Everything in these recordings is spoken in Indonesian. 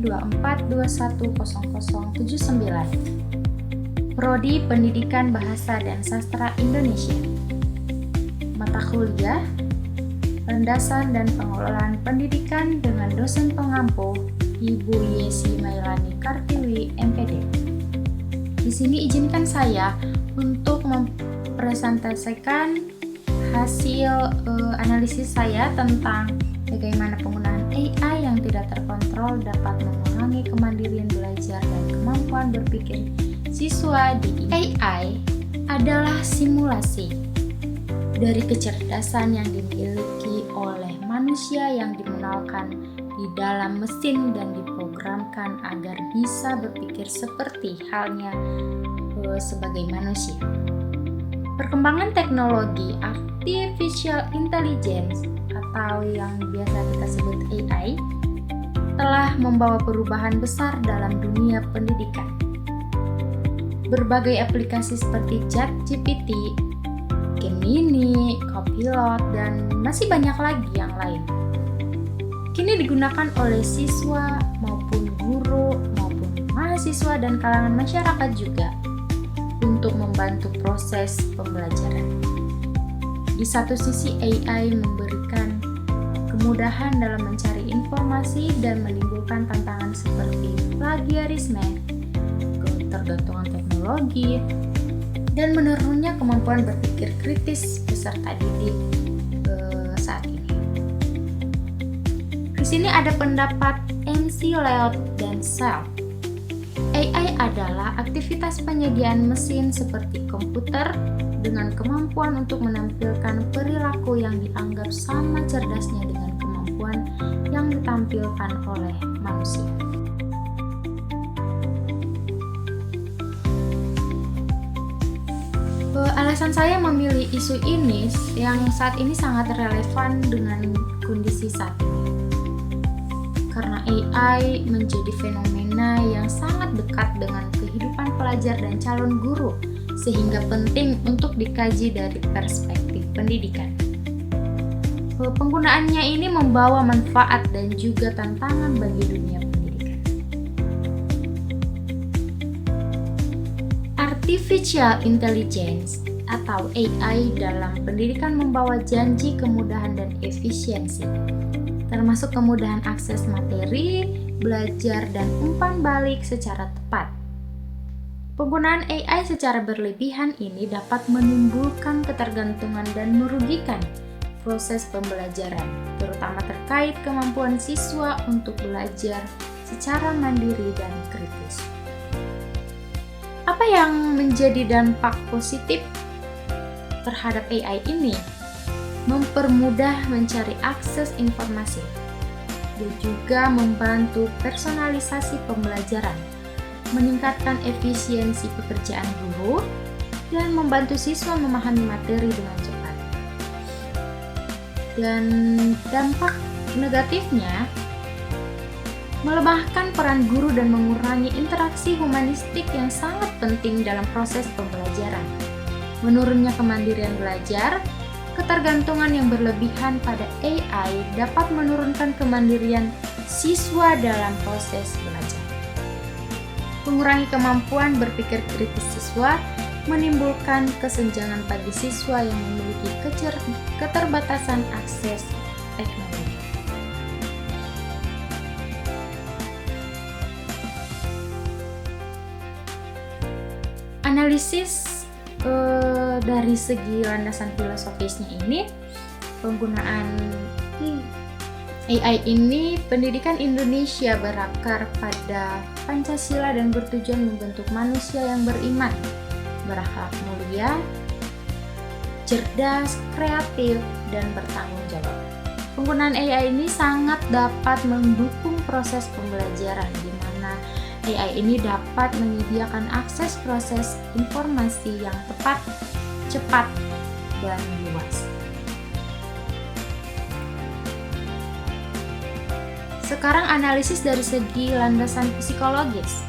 24210079. Prodi Pendidikan Bahasa dan Sastra Indonesia. Mata kuliah Landasan dan Pengelolaan Pendidikan dengan dosen pengampu Ibu Yesi Mailani Kartiwi, MPD. Di sini izinkan saya untuk mempresentasikan hasil analisis saya tentang bagaimana penggunaan AI yang tidak terkontrol dapat mengurangi kemandirian belajar dan kemampuan berpikir siswa di AI adalah simulasi dari kecerdasan yang dimiliki oleh manusia yang dimenalkan di dalam mesin dan diprogramkan agar bisa berpikir seperti halnya sebagai manusia. Perkembangan teknologi Artificial Intelligence atau yang biasa kita sebut AI telah membawa perubahan besar dalam dunia pendidikan. Berbagai aplikasi seperti ChatGPT, Gemini, Copilot, dan masih banyak lagi yang lain kini digunakan oleh siswa maupun guru maupun mahasiswa dan kalangan masyarakat juga untuk membantu proses pembelajaran. Di satu sisi AI memberikan kemudahan dalam mencari informasi dan menimbulkan tantangan seperti plagiarisme, ketergantungan teknologi, dan menurunnya kemampuan berpikir kritis peserta didik saat ini. Di sini ada pendapat MC Leod dan Sel. AI adalah aktivitas penyediaan mesin seperti komputer dengan kemampuan untuk menampilkan perilaku yang dianggap sama cerdasnya dengan kemampuan yang ditampilkan oleh manusia. Alasan saya memilih isu ini yang saat ini sangat relevan dengan kondisi saat ini. Karena AI menjadi fenomena yang sangat dekat dengan kehidupan pelajar dan calon guru, sehingga penting untuk dikaji dari perspektif pendidikan. Penggunaannya ini membawa manfaat dan juga tantangan bagi dunia pendidikan. Artificial Intelligence atau AI dalam pendidikan membawa janji kemudahan dan efisiensi, termasuk kemudahan akses materi, belajar, dan umpan balik secara tepat. Penggunaan AI secara berlebihan ini dapat menimbulkan ketergantungan dan merugikan proses pembelajaran, terutama terkait kemampuan siswa untuk belajar secara mandiri dan kritis. Apa yang menjadi dampak positif terhadap AI ini? Mempermudah mencari akses informasi dan juga membantu personalisasi pembelajaran, meningkatkan efisiensi pekerjaan guru, dan membantu siswa memahami materi dengan cepat. Dan dampak negatifnya, melemahkan peran guru dan mengurangi interaksi humanistik yang sangat penting dalam proses pembelajaran. Menurunnya kemandirian belajar, ketergantungan yang berlebihan pada AI dapat menurunkan kemandirian siswa dalam proses belajar. Mengurangi kemampuan berpikir kritis siswa, menimbulkan kesenjangan bagi siswa yang memiliki keterbatasan akses teknologi. Analisis dari segi landasan filosofisnya ini, penggunaan AI ini, pendidikan Indonesia berakar pada Pancasila dan bertujuan membentuk manusia yang beriman, berakhlak mulia, cerdas, kreatif, dan bertanggung jawab. Penggunaan AI ini sangat dapat mendukung proses pembelajaran, di mana AI ini dapat menyediakan akses proses informasi yang tepat, cepat, dan luas. Sekarang analisis dari segi landasan psikologis.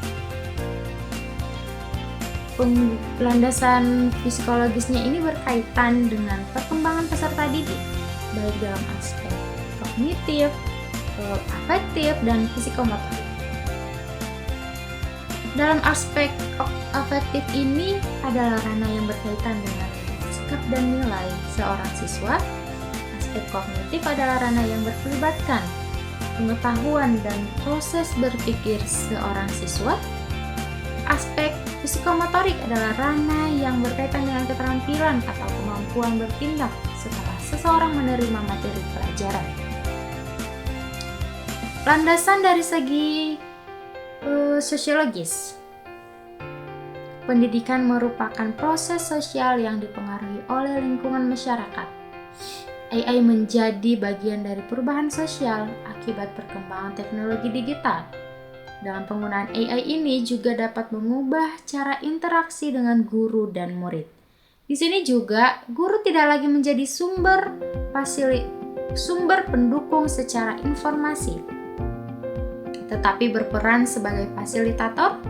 Landasan psikologisnya ini berkaitan dengan perkembangan peserta didik, baik dalam aspek kognitif, afektif, dan psikomotorik. Dalam aspek afektif ini adalah ranah yang berkaitan dengan sikap dan nilai seorang siswa. Aspek kognitif adalah ranah yang berkelibatkan pengetahuan dan proses berpikir seorang siswa. Aspek psikomotorik adalah ranah yang berkaitan dengan keterampilan atau kemampuan bertindak setelah seseorang menerima materi pelajaran. Landasan dari segi sosiologis. Pendidikan merupakan proses sosial yang dipengaruhi oleh lingkungan masyarakat. AI menjadi bagian dari perubahan sosial akibat perkembangan teknologi digital. Dalam penggunaan AI ini juga dapat mengubah cara interaksi dengan guru dan murid. Di sini juga guru tidak lagi menjadi sumber pendukung secara informasi, tetapi berperan sebagai fasilitator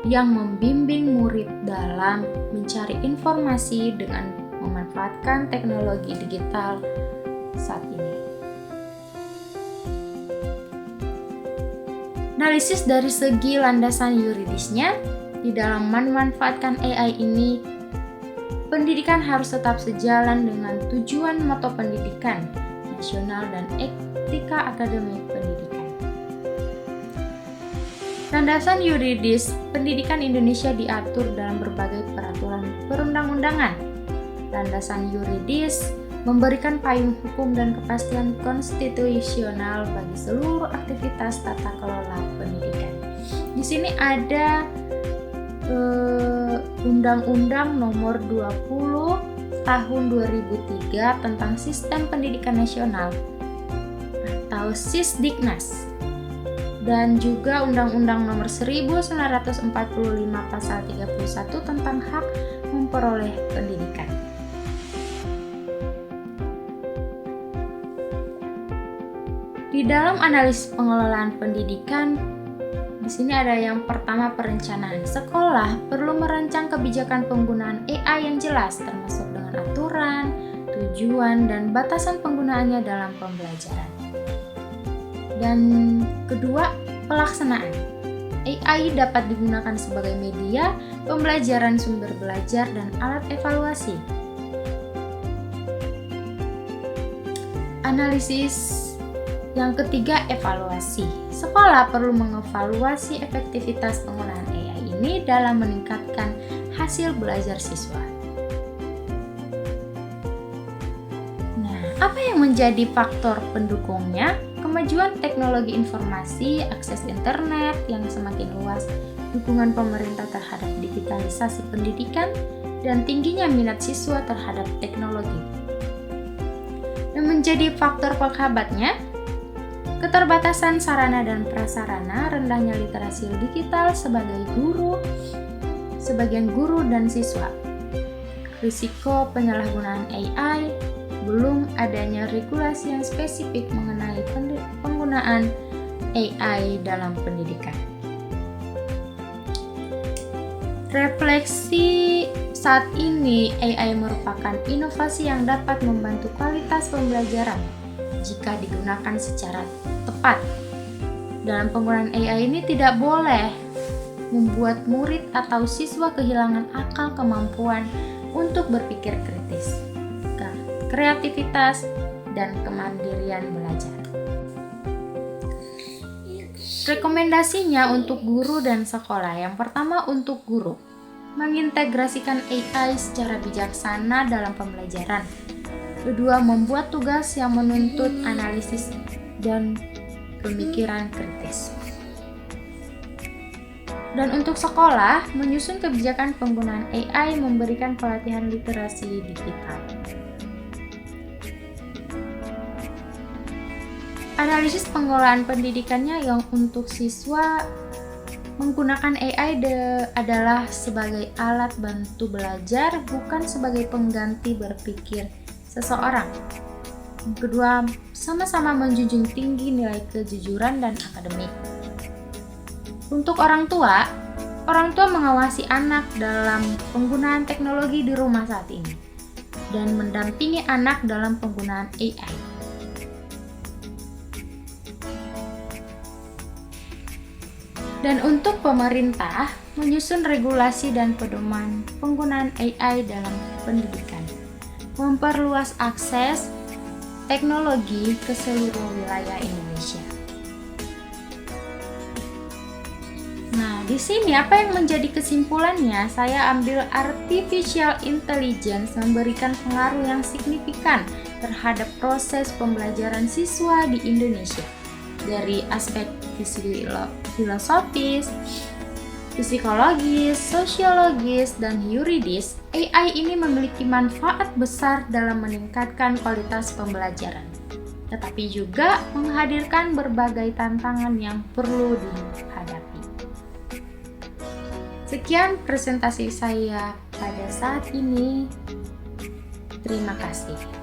yang membimbing murid dalam mencari informasi dengan memanfaatkan teknologi digital saat ini. Analisis dari segi landasan yuridisnya, di dalam memanfaatkan AI ini, pendidikan harus tetap sejalan dengan tujuan moto pendidikan nasional dan etika akademik pendidikan. Landasan yuridis pendidikan Indonesia diatur dalam berbagai peraturan perundang-undangan. Landasan yuridis memberikan payung hukum dan kepastian konstitusional bagi seluruh aktivitas tata kelola pendidikan. Di sini ada Undang-Undang Nomor 20 Tahun 2003 tentang Sistem Pendidikan Nasional atau Sisdiknas, dan juga Undang-Undang Nomor 1945 Pasal 31 tentang hak memperoleh pendidikan. Di dalam analisis pengelolaan pendidikan, di sini ada yang pertama perencanaan. Sekolah perlu merancang kebijakan penggunaan AI yang jelas, termasuk dengan aturan, tujuan, dan batasan penggunaannya dalam pembelajaran. Dan kedua, pelaksanaan. AI dapat digunakan sebagai media pembelajaran, sumber belajar, dan alat evaluasi. Analisis yang ketiga, evaluasi. Sekolah perlu mengevaluasi efektivitas penggunaan AI ini dalam meningkatkan hasil belajar siswa. Nah, apa yang menjadi faktor pendukungnya? Kemajuan teknologi informasi, akses internet yang semakin luas, dukungan pemerintah terhadap digitalisasi pendidikan, dan tingginya minat siswa terhadap teknologi. Dan menjadi faktor penghambatnya, keterbatasan sarana dan prasarana, rendahnya literasi digital sebagian guru dan siswa, risiko penyalahgunaan AI, belum adanya regulasi yang spesifik mengenai penggunaan AI dalam pendidikan. Refleksi saat ini, AI merupakan inovasi yang dapat membantu kualitas pembelajaran jika digunakan secara tepat. Dalam penggunaan AI ini tidak boleh membuat murid atau siswa kehilangan akal kemampuan untuk berpikir kritis, kreativitas, dan kemandirian belajar. Rekomendasinya untuk guru dan sekolah. Yang pertama, untuk guru, mengintegrasikan AI secara bijaksana dalam pembelajaran. Kedua, membuat tugas yang menuntut analisis dan pemikiran kritis. Dan untuk sekolah, menyusun kebijakan penggunaan AI, memberikan pelatihan literasi digital. Analisis pengelolaan pendidikannya yang untuk siswa menggunakan AI adalah sebagai alat bantu belajar, bukan sebagai pengganti berpikir seseorang. Yang kedua, sama-sama menjunjung tinggi nilai kejujuran dan akademik. Untuk orang tua mengawasi anak dalam penggunaan teknologi di rumah saat ini dan mendampingi anak dalam penggunaan AI. Dan untuk pemerintah, menyusun regulasi dan pedoman penggunaan AI dalam pendidikan, memperluas akses teknologi ke seluruh wilayah Indonesia. Nah, di sini apa yang menjadi kesimpulannya? Saya ambil artificial intelligence memberikan pengaruh yang signifikan terhadap proses pembelajaran siswa di Indonesia. Dari aspek filosofis, psikologis, sosiologis, dan yuridis, AI ini memiliki manfaat besar dalam meningkatkan kualitas pembelajaran, tetapi juga menghadirkan berbagai tantangan yang perlu dihadapi. Sekian presentasi saya pada saat ini. Terima kasih.